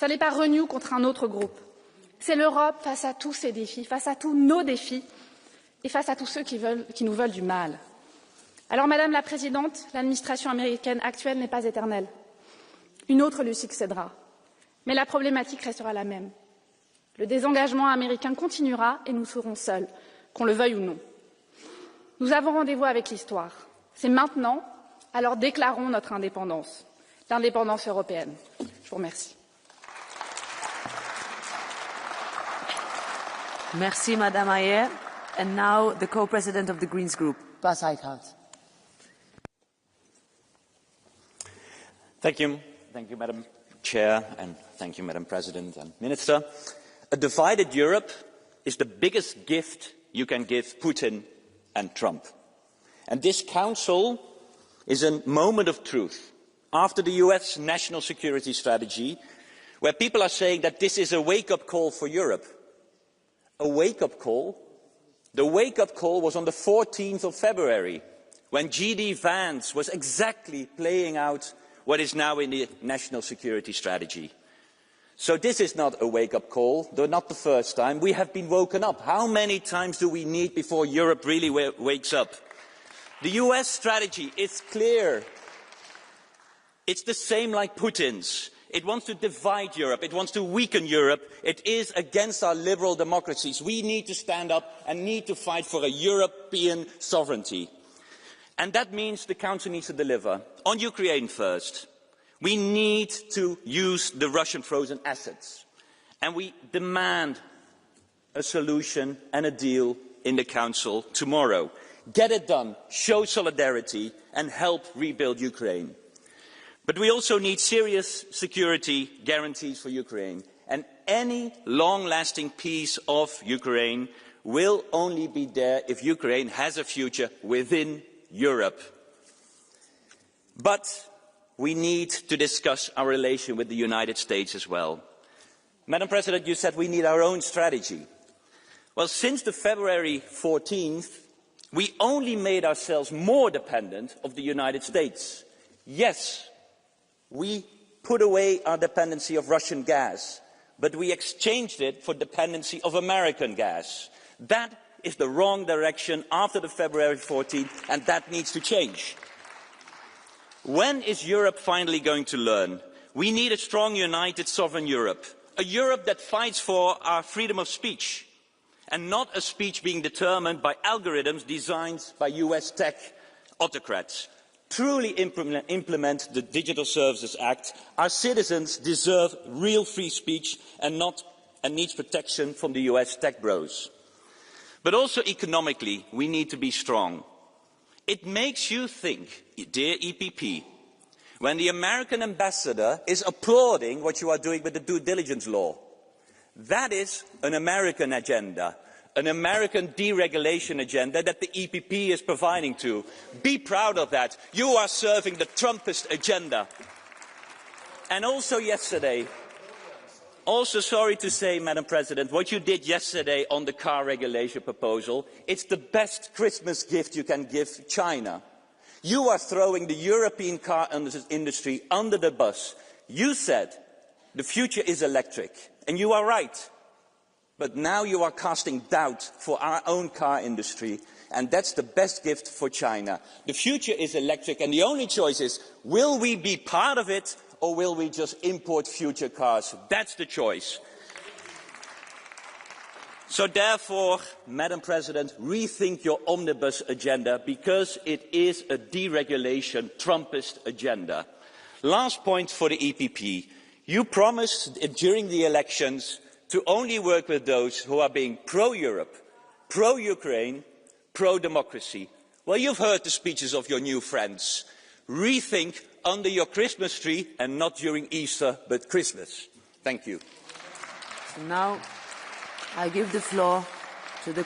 Ce n'est pas Renew contre un autre groupe. C'est l'Europe face à tous ces défis, face à tous nos défis et face à tous ceux qui nous veulent du mal. Alors, Madame la Présidente, l'administration américaine actuelle n'est pas éternelle. Une autre lui succédera. Mais la problématique restera la même. Le désengagement américain continuera et nous serons seuls, qu'on le veuille ou non. Nous avons rendez-vous avec l'histoire. C'est maintenant, alors déclarons notre indépendance, l'indépendance européenne. Je vous remercie. Merci, Madame Ayer. And now the co-president of the Greens Group, Bas Eickhout. Thank you, Madam Chair, and thank you, Madam President and Minister. A divided Europe is the biggest gift you can give Putin and Trump. And this Council is a moment of truth after the US national security strategy, where people are saying that this is a wake-up call for Europe. A wake-up call? The wake-up call was on the 14th of February, when G.D. Vance was exactly playing out what is now in the national security strategy. So this is not a wake-up call, though not the first time. We have been woken up. How many times do we need before Europe really wakes up? The US strategy is clear. It's the same like Putin's. It wants to divide Europe. It wants to weaken Europe. It is against our liberal democracies. We need to stand up and need to fight for a European sovereignty. And that means the Council needs to deliver. On Ukraine first. We need to use the Russian frozen assets. And we demand a solution and a deal in the Council tomorrow. Get it done, show solidarity and help rebuild Ukraine. But we also need serious security guarantees for Ukraine. And any long-lasting peace of Ukraine will only be there if Ukraine has a future within Europe. But we need to discuss our relation with the United States as well. Madam President, you said we need our own strategy. Well, since the February 14th, we only made ourselves more dependent of the United States. Yes, we put away our dependency of Russian gas, but we exchanged it for dependency of American gas. That is the wrong direction after the February 14th, and that needs to change. When is Europe finally going to learn? We need a strong, united, sovereign Europe. A Europe that fights for our freedom of speech, and not a speech being determined by algorithms designed by US tech autocrats. Truly implement the Digital Services Act. Our citizens deserve real free speech and needs protection from the US tech bros. But also economically, we need to be strong. It makes you think, dear EPP, when the American ambassador is applauding what you are doing with the due diligence law. That is an American agenda, an American deregulation agenda that the EPP is providing to. Be proud of that. You are serving the Trumpist agenda. And also yesterday, also sorry to say, Madam President, what you did yesterday on the car regulation proposal, it's the best Christmas gift you can give China. You are throwing the European car industry under the bus. You said the future is electric, and you are right. But now you are casting doubt for our own car industry, and that's the best gift for China. The future is electric, and the only choice is, will we be part of it, or will we just import future cars? That's the choice. So therefore, Madam President, rethink your omnibus agenda, because it is a deregulation Trumpist agenda. Last point for the EPP. You promised during the elections to only work with those who are being pro-Europe, pro-Ukraine, pro-democracy. Well, you've heard the speeches of your new friends. Rethink under your Christmas tree, and not during Easter, but Christmas. Thank you. Now, I give the floor to the